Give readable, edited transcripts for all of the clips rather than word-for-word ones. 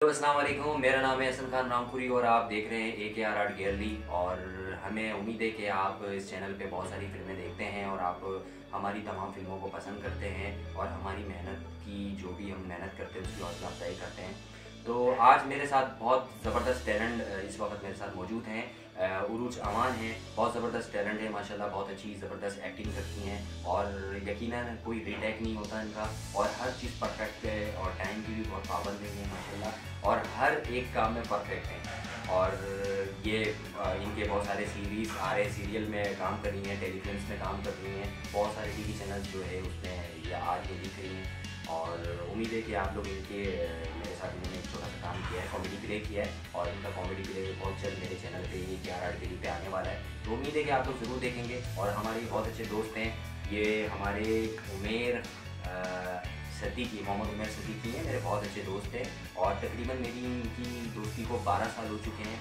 तो अस्सलाम वालेकुम, मेरा नाम है हसन खान रामपुरी और आप देख रहे हैं AKR आर्ट गैलरी। और हमें उम्मीद है कि आप इस चैनल पे बहुत सारी फ़िल्में देखते हैं और आप हमारी तमाम फ़िल्मों को पसंद करते हैं और हमारी मेहनत की जो भी हम मेहनत करते हैं उसकी हौसला अफजाई करते हैं। तो आज मेरे साथ बहुत ज़बरदस्त टैलेंट इस वक्त मेरे साथ मौजूद हैं। उरूज अमान हैं, बहुत ज़बरदस्त टैलेंट है माशाल्लाह, बहुत अच्छी ज़बरदस्त एक्टिंग करती हैं और यकीनन कोई रीटेक नहीं होता इनका और हर चीज़ परफेक्ट है और टाइम की भी बहुत पाबंद है माशाल्लाह और हर एक काम में परफेक्ट हैं। और ये इनके बहुत सारे सीरीज़ आ रहे सीरियल में काम कर रही हैं, टेलीफिल्म्स में काम कर रही हैं, बहुत सारे TV चैनल्स जो है उसमें ये आज ये दिख रही हैं। और उम्मीद है कि आप लोग इनके मेरे साथ इन्होंने एक छोटा सा काम किया है, कॉमेडी प्ले किया है और इनका कॉमेडी प्ले बहुत जल्द मेरे चैनल पे AKR आर्ट गैलरी पे आने वाला है। तो उम्मीद है कि आप लोग ज़रूर देखेंगे। और हमारे बहुत अच्छे दोस्त हैं, ये हमारे उमेर सदीकी, मोहम्मद उमेर सदीकी हैं, मेरे बहुत अच्छे दोस्त हैं और तकरीबन मेरी इनकी दोस्ती को 12 साल हो चुके हैं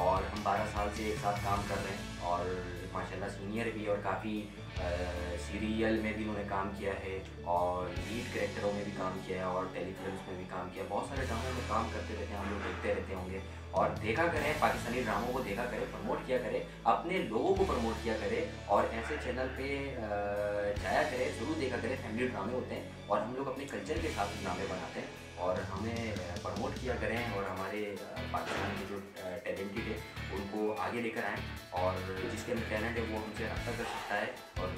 और हम 12 साल से एक साथ काम कर रहे हैं और माशाल्लाह सीनियर भी और काफ़ी सीरियल में भी उन्होंने काम किया है और लीड कैरेक्टरों में भी काम किया है और टेलीफिल्म्स में भी काम किया, बहुत सारे ड्रामों में काम करते रहते हैं, हम लोग देखते रहते होंगे। और देखा करें, पाकिस्तानी ड्रामों को देखा करें, प्रमोट किया करें, अपने लोगों को प्रमोट किया करें और ऐसे चैनल पे जाया करें, ज़रूर देखा करें। फैमिली ड्रामे होते हैं और हम लोग अपने कल्चर के साथ ड्रामे बनाते हैं और हमें प्रमोट किया करें और हमारे पाकिस्तान के जो टैलेंटेड है उनको आगे लेकर आएँ और जिसके अंदर टैलेंट है वो हमसे रब्ता कर सकता है और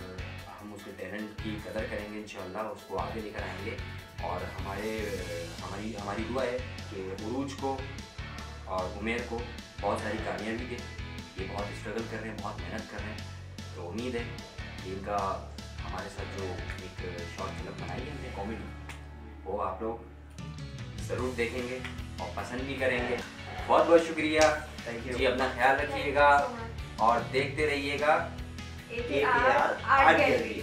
हम उसके टैलेंट की कदर करेंगे, इंशाल्लाह उसको आगे लेकर आएंगे। और हमारी हमारी दुआ है कि उरूज को और उमेर को बहुत सारी कामयाबी दे। ये बहुत स्ट्रगल कर रहे हैं, बहुत मेहनत कर रहे हैं, तो उम्मीद है कि इनका हमारे साथ जो एक शॉर्ट फिल्म बनाई है हमने कॉमेडी, वो आप लोग ज़रूर देखेंगे और पसंद भी करेंगे। बहुत बहुत शुक्रिया, थैंक यू जी। अपना ख्याल रखिएगा और देखते रहिएगा AKR आर्ट गैलरी।